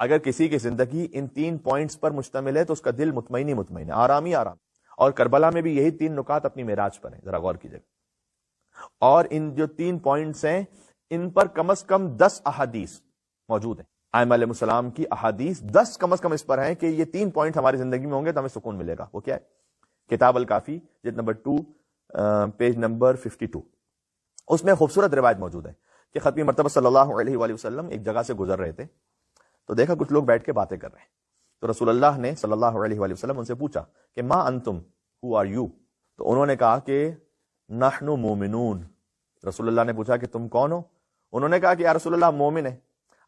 اگر کسی کی زندگی ان 3 پوائنٹس پر مشتمل ہے تو اس کا دل مطمئن ہی مطمئن ہے، آرام ہی آرام. اور کربلا میں بھی یہی 3 نکات اپنی معراج پر ہیں، ذرا غور کیجئے. اور ان جو 3 پوائنٹس ہیں ان پر کم از کم 10 احادیث موجود ہیں. ائمہ علیہ السلام کی احادیث 10 کم از کم اس پر ہیں کہ یہ 3 پوائنٹ ہماری زندگی میں ہوں گے تو ہمیں سکون ملے گا. وہ کیا ہے؟ کتاب الکافی جلد نمبر 2 پیج نمبر 52. اس میں خوبصورت روایت موجود ہے کہ ختم مرتبہ صلی اللہ علیہ وآلہ وسلم ایک جگہ سے گزر رہے تھے تو دیکھا کچھ لوگ بیٹھ کے باتیں کر رہے ہیں. تو رسول اللہ نے صلی اللہ علیہ وآلہ وسلم ان سے پوچھا کہ ما انتم، ہو آر یو؟ تو انہوں نے کہا کہ نحن مومنون. رسول اللہ نے پوچھا کہ تم کون ہو؟ انہوں نے کہا کہ یا رسول اللہ ہم مومن ہیں.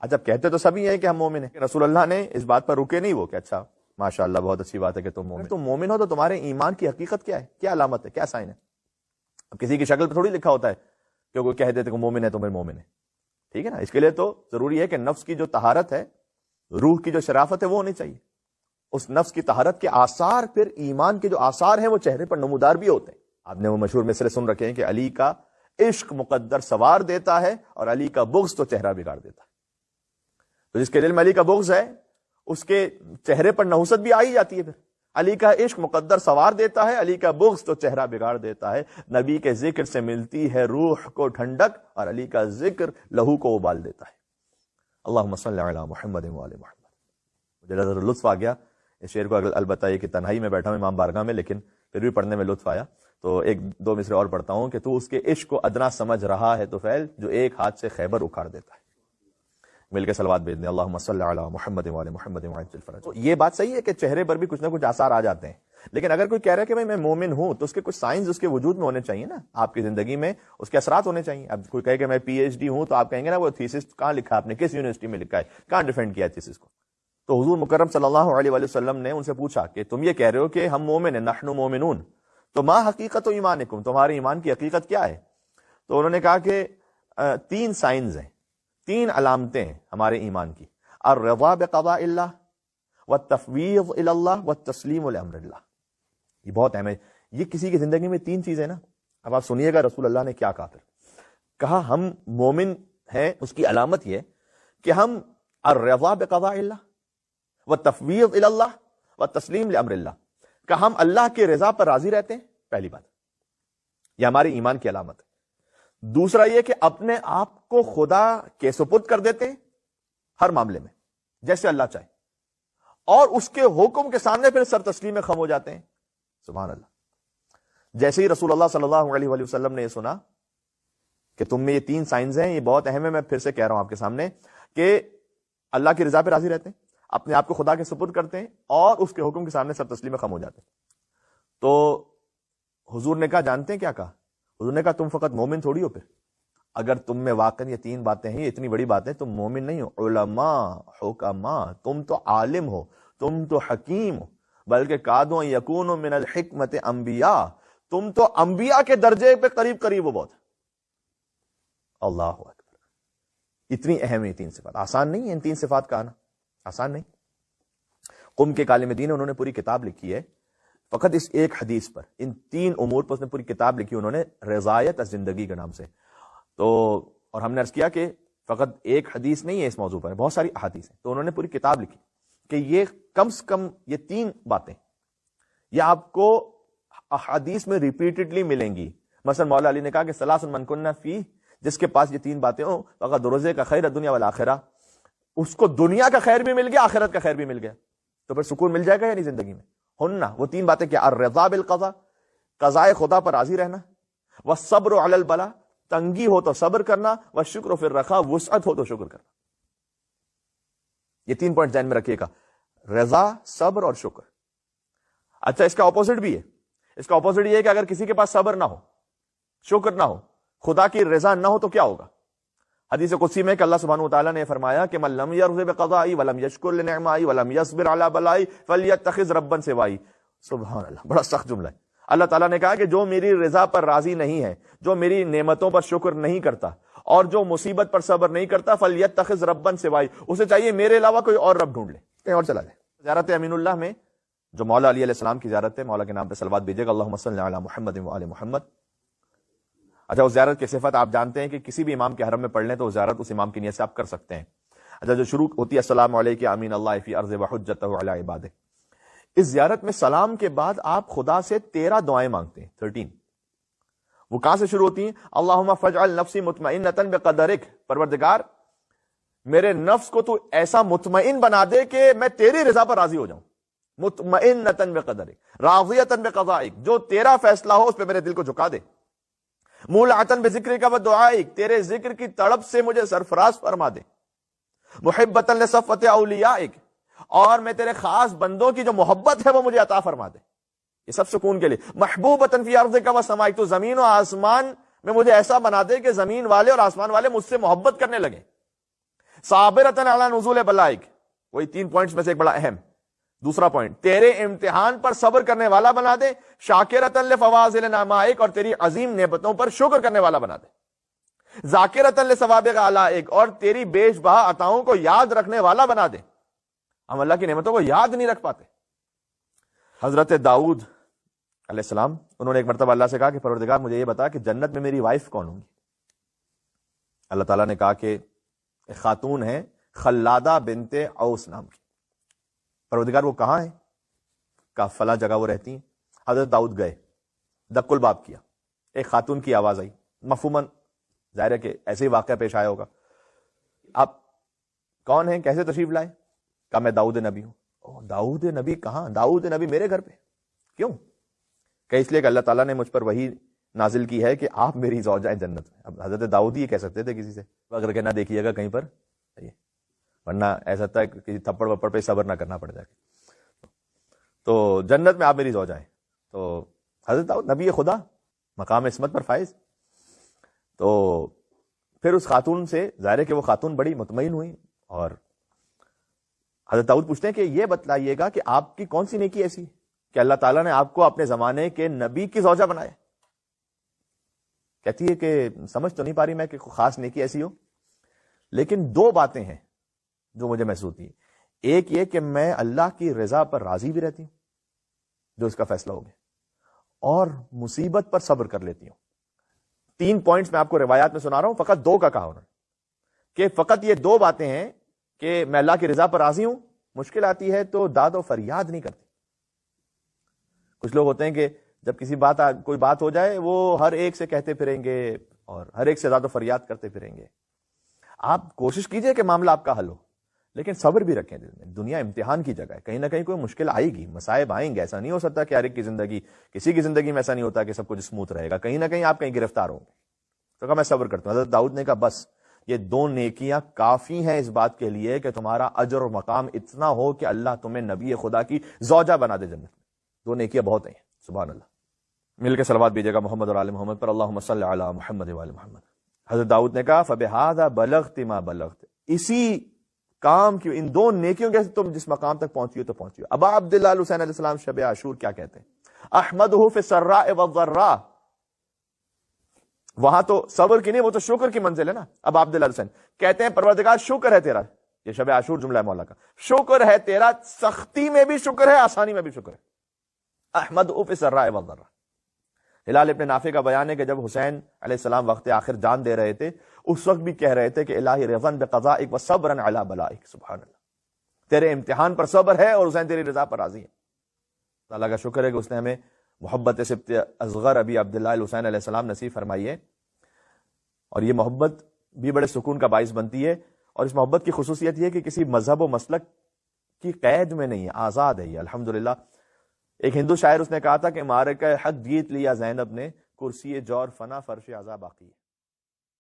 اچھا کہتے تو سبھی ہیں کہ ہم مومن ہیں. رسول اللہ نے اس بات پر رکے نہیں، وہ کہ اچھا ماشاءاللہ بہت اچھی بات ہے کہ تم مومن ہو، تو تمہارے ایمان کی حقیقت کیا ہے، کیا علامت ہے، کیا سائن ہے؟ اب کسی کی شکل پہ تھوڑی لکھا ہوتا ہے کہ کوئی کہہ دیتے کہ مومن ہے تو میں مومن ہے. ٹھیک ہے نا. اس کے لیے تو ضروری ہے کہ نفس کی جو طہارت ہے، روح کی جو شرافت ہے وہ ہونی چاہیے. اس نفس کی طہارت کے آثار، پھر ایمان کے جو آثار ہیں وہ چہرے پر نمودار بھی ہوتے ہیں. آپ نے وہ مشہور مصرے سن رکھے ہیں کہ علی کا عشق مقدر سوار دیتا ہے اور علی کا بغض تو چہرہ بگاڑ دیتا ہے. تو جس کے دل میں علی کا بغض ہے اس کے چہرے پر نحوست بھی آئی جاتی ہے. پھر علی کا عشق مقدر سوار دیتا ہے، علی کا بغض تو چہرہ بگاڑ دیتا ہے. نبی کے ذکر سے ملتی ہے روح کو ٹھنڈک اور علی کا ذکر لہو کو ابال دیتا ہے. اللہم صلی علی محمد و آل محمد. مجھے ذرا لطف آ گیا اس شعر کو، البتہ یہ کہ تنہائی میں بیٹھا ہوں امام بارگاہ میں، لیکن پھر بھی پڑھنے میں لطف آیا. تو 1-2 مصرے اور پڑھتا ہوں کہ تو اس کے عشق کو ادنا سمجھ رہا ہے تو فعل جو ایک ہاتھ سے خیبر اکھاڑ دیتا ہے. مل کے صلوات بھیج دیں. اللہم صلی علی محمد و آل محمد وعجل فرج. تو یہ بات صحیح ہے کہ چہرے پر بھی کچھ نہ کچھ آثار آ جاتے ہیں، لیکن اگر کوئی کہہ رہا ہے کہ بھائی میں مومن ہوں تو اس کے کچھ سائنز اس کے وجود میں ہونے چاہیے نا، آپ کی زندگی میں اس کے اثرات ہونے چاہیے. اب کوئی کہے کہ میں پی ایچ ڈی ہوں تو آپ کہیں گے نا وہ تھیسس کہاں لکھا آپ نے، کس یونیورسٹی میں لکھا ہے، کہاں ڈیفینڈ کیا تھیسس کو. تو حضور مکرم صلی اللہ علیہ وآلہ وسلم نے ان سے پوچھا کہ تم یہ کہہ رہے ہو کہ ہم مومن ہیں، نحن مومنون، تو ما حقیقت ایمانکم، تمہارے ایمان کی حقیقت کیا ہے؟ تو انہوں نے کہا کہ 3 سائنز ہیں، 3 علامتیں ہیں ہمارے ایمان کی. الرضا بقضاء اللہ والتفویض الی اللہ والتسلیم لامر اللہ. یہ بہت اہم ہے. یہ کسی کی زندگی میں 3 چیزیں نا. اب آپ سنیے گا رسول اللہ نے کیا کہا. پھر کہا ہم مومن ہیں، اس کی علامت یہ کہ ہم الرضا بقضاء اللہ والتفویض الی اللہ والتسلیم لامر اللہ، کہ ہم اللہ کے رضا پر راضی رہتے ہیں. پہلی بات یہ ہماری ایمان کی علامت ہے. دوسرا یہ کہ اپنے آپ کو خدا کے سپرد کر دیتے ہیں ہر معاملے میں جیسے اللہ چاہے، اور اس کے حکم کے سامنے پھر سر تسلیم خم ہو جاتے ہیں. سبحان اللہ. جیسے ہی رسول اللہ صلی اللہ علیہ وآلہ وسلم نے یہ سنا کہ تم میں یہ 3 سائنز ہیں، یہ بہت اہم ہے، میں پھر سے کہہ رہا ہوں آپ کے سامنے کہ اللہ کی رضا پہ راضی رہتے ہیں، اپنے آپ کو خدا کے سپرد کرتے ہیں، اور اس کے حکم کے سامنے سب تسلیم خم ہو جاتے ہیں. تو حضور نے کہا جانتے ہیں کیا کہا؟ حضور نے کہا تم فقط مومن تھوڑی ہو، پھر اگر تم میں واقعی یہ 3 باتیں ہیں، یہ اتنی بڑی باتیں، تم مومن نہیں ہو، علماء حکماء، تم تو عالم ہو، تم تو حکیم ہو، بلکہ کادو یکون من الحکمت انبیاء، تم تو انبیاء کے درجے پہ قریب قریب ہو بہت. اللہ اکبر. اتنی اہم ہے 3 صفات. آسان نہیں ہے ان 3 صفات کا آنا، آسان نہیں. قم کے عالم دین انہوں نے پوری کتاب لکھی ہے فقط اس ایک حدیث پر، ان 3 امور پر اس نے پوری کتاب لکھی انہوں نے، رضایت از زندگی کے نام سے. تو اور ہم نے عرض کیا کہ فقط ایک حدیث نہیں ہے اس موضوع پر، بہت ساری احادیث ہیں. تو انہوں نے پوری کتاب لکھی کہ یہ کم سے کم یہ 3 باتیں یہ آپ کو احادیث میں ریپیٹڈلی ملیں گی. مثلا مولا علی نے کہا کہ ثلاث من کن فی، جس کے پاس یہ 3 باتیں ہوں فقط روزے کا خیر دنیا والآخرہ، اس کو دنیا کا خیر بھی مل گیا، آخرت کا خیر بھی مل گیا. تو پھر سکون مل جائے گا یا نہیں زندگی میں؟ ہننا وہ 3 باتیں کیا؟ الرضا بالقضاء، قضاء خدا پر راضی رہنا، والصبر علی البلاء، تنگی ہو تو صبر کرنا، والشکر فی الرخاء، وسعت ہو تو شکر کرنا. یہ 3 پوائنٹ ذہن میں رکھیے گا، رضا، صبر اور شکر. اچھا اس کا اپوزٹ بھی ہے. اس کا اپوزٹ یہ ہے کہ اگر کسی کے پاس صبر نہ ہو، شکر نہ ہو، خدا کی رضا نہ ہو تو کیا ہوگا؟ حدیث قدسی میں کہ اللہ سبحانہ وتعالیٰ نے فرمایا کہ من لم یرض بقضائی ولم یشکر لنعمائی ولم یصبر علی بلائی فلیتخذ ربا سوائی. سبحان اللہ، بڑا سخت جملہ ہے. اللہ تعالیٰ نے کہا کہ جو میری رضا پر راضی نہیں ہے، جو میری نعمتوں پر شکر نہیں کرتا، اور جو مصیبت پر صبر نہیں کرتا، فلیتخذ ربا سوائی، اسے چاہیے میرے علاوہ کوئی اور رب ڈھونڈ لے، کہیں اور چلا جائے. زیارت امین اللہ میں جو مولا علی علیہ السلام کی زیارت ہے، مولا کے نام پہ صلوات بھیجیے گا، اللہم صلی علی محمد و آل محمد. اچھا اس زیارت کی صفت آپ جانتے ہیں کہ کسی بھی امام کے حرم میں پڑھ لیں تو زیارت اس امام کی نیت سے آپ کر سکتے ہیں. اچھا جو شروع ہوتی ہے السلام علیکم امین اللہ فی ارض وحجتہ علی عبادہ، اس زیارت میں سلام کے بعد آپ خدا سے 13 دعائیں مانگتے ہیں، 13۔ وہ کہاں سے شروع ہوتی ہیں؟ اللہم فاجعل نفسی مطمئنۃ بقدرک، پروردگار میرے نفس کو تو ایسا مطمئن بنا دے کہ میں تیری رضا پر راضی ہو جاؤں، مطمئنۃ بقدرک راضیۃ بقضائک، جو تیرا فیصلہ ہو اس پہ میرے دل کو جھکا دے، مولعۃ بذکرک ودعائک، تیرے ذکر کی تڑپ سے مجھے سرفراز فرما دے، محبۃ لصفوۃ اولیائک، اور میں تیرے خاص بندوں کی جو محبت ہے وہ مجھے عطا فرما دے، یہ سب سکون کے لیے، محبوبۃ فی ارضک وسمائک، تو زمین و آسمان میں مجھے ایسا بنا دے کہ زمین والے اور آسمان والے مجھ سے محبت کرنے لگے، صابرۃ علی نزول بلائک، وہی 3 پوائنٹس میں سے ایک بڑا اہم دوسرا پوائنٹ، تیرے امتحان پر صبر کرنے والا بنا دے، شاکرۃ لفواضل نعمائک، اور تیری عظیم نعمتوں پر شکر کرنے والا بنا دے، ذاکرۃ لثوابق آلائک، اور تیری بیش بہا عطاؤں کو یاد رکھنے والا بنا دے۔ ہم اللہ کی نعمتوں کو یاد نہیں رکھ پاتے۔ حضرت داؤد علیہ السلام، انہوں نے ایک مرتبہ اللہ سے کہا کہ پروردگار مجھے یہ بتا کہ جنت میں میری وائف کون ہوں گی؟ اللہ تعالیٰ نے کہا کہ ایک خاتون ہے خلادہ بنت اوس نام کی۔ پروردگار وہ کہاں ہے؟ کہا فلاں جگہ وہ رہتی ہیں۔ حضرت داؤد گئے، دق الباب کیا، ایک خاتون کی آواز آئی، مفہوماً ظاہر ہے کہ ایسے ہی واقعہ پیش آیا ہوگا۔ آپ کون ہیں؟ کیسے تشریف لائے؟ کہا میں داؤد نبی ہوں۔ داؤد نبی کہاں؟ داؤد نبی میرے گھر پہ۔ کیوں؟ کہ اس لیے کہ اللہ تعالیٰ نے مجھ پر وہی نازل کی ہے کہ آپ میری زوجہ ہیں جنت میں۔ اب حضرت داؤد یہ کہہ سکتے تھے کسی سے اگر کہ نہ دیکھیے گا کہیں پر، ورنہ ایسا تھا کہ کسی تھپڑ وپڑ پہ صبر نہ کرنا پڑ جائے، تو جنت میں آپ میری زوجہ ہیں۔ تو حضرت داؤد نبی خدا، مقام عصمت پر فائز، تو پھر اس خاتون سے ظاہر ہے کہ وہ خاتون بڑی مطمئن ہوئی، اور حضرت داؤد پوچھتے ہیں کہ یہ بتلائیے گا کہ آپ کی کون سی نیکی ایسی کہ اللہ تعالیٰ نے آپ کو اپنے زمانے کے نبی کی زوجہ بنایا؟ کہتی ہے کہ سمجھ تو نہیں پا رہی میں کہ خاص نیکی ایسی ہو، لیکن 2 باتیں ہیں جو مجھے محسوس ہوتی ہے۔ ایک یہ کہ میں اللہ کی رضا پر راضی بھی رہتی ہوں جو اس کا فیصلہ ہو گیا، اور مصیبت پر صبر کر لیتی ہوں۔ 3 پوائنٹس میں آپ کو روایات میں سنا رہا ہوں، فقط 2 کا کہا انہوں نے کہ فقط یہ 2 باتیں ہیں کہ میں اللہ کی رضا پر راضی ہوں، مشکل آتی ہے تو داد و فریاد نہیں کرتی۔ کچھ لوگ ہوتے ہیں کہ جب کوئی بات ہو جائے وہ ہر ایک سے کہتے پھریں گے اور ہر ایک سے داد و فریاد کرتے پھریں گے۔ آپ کوشش کیجئے کہ معاملہ آپ کا حل ہو، لیکن صبر بھی رکھیں دل میں۔ دنیا امتحان کی جگہ ہے، کہیں نہ کہیں کوئی مشکل آئے گی، مصائب آئیں گے، ایسا نہیں ہو سکتا کہ ہر ایک کی زندگی، کسی کی زندگی میں ایسا نہیں ہوتا کہ سب کچھ اسموتھ رہے گا، کہیں نہ کہیں آپ کہیں گرفتار ہوں گے۔ تو کہا میں صبر کرتا ہوں۔ حضرت داؤد نے کہا بس یہ 2 نیکیاں کافی ہیں اس بات کے لیے کہ تمہارا اجر و مقام اتنا ہو کہ اللہ تمہیں نبی خدا کی زوجہ بنا دے جنت میں۔ 2 نیکیاں بہت ہیں، سبحان اللہ۔ مل کے صلوات بھیجیے گا محمد اور آل محمد پر، اللہم صلی علی محمد و آل محمد۔ حضرت داؤد نے کہا فبہذا بلغت ما بلغت، اسی کام کی، ان 2 نیکیوں کے تم جس مقام تک پہنچی ہو تو پہنچی ہو۔ ابا عبداللہ حسین علیہ السلام شب عاشور کیا کہتے ہیں؟ احمدہ فی السراء والضراء، وہاں تو صبر کی نہیں، وہ تو شکر کی منزل ہے نا۔ اب عبداللہ حسین کہتے ہیں پروردگار شکر ہے تیرا، یہ شب عاشور جملہ ہے مولا کا، شکر ہے تیرا، سختی میں بھی شکر ہے، آسانی میں بھی شکر ہے۔ احمد فی السراء والضراء۔ ہلال ابن نافع کا بیان ہے کہ جب حسین علیہ السلام وقت آخر جان دے رہے تھے، اس وقت بھی کہہ رہے تھے کہ الہی رضا بقضائک و صبرا علی بلائک، سبحان اللہ، تیرے امتحان پر صبر ہے اور حسین تیری رضا پر راضی ہے۔ اللہ کا شکر ہے کہ اس نے ہمیں محبت سبت اصغر ابی عبداللہ الحسین علیہ السلام نصیب فرمائی ہے، اور یہ محبت بھی بڑے سکون کا باعث بنتی ہے، اور اس محبت کی خصوصیت یہ ہے کہ کسی مذہب و مسلک کی قید میں نہیں ہے، آزاد ہے یہ الحمدللہ۔ ایک ہندو شاعر اس نے کہا تھا کہ معرکہ حق جیت لیا زینب نے، کرسی جور فنا فرش عزا باقی ہے۔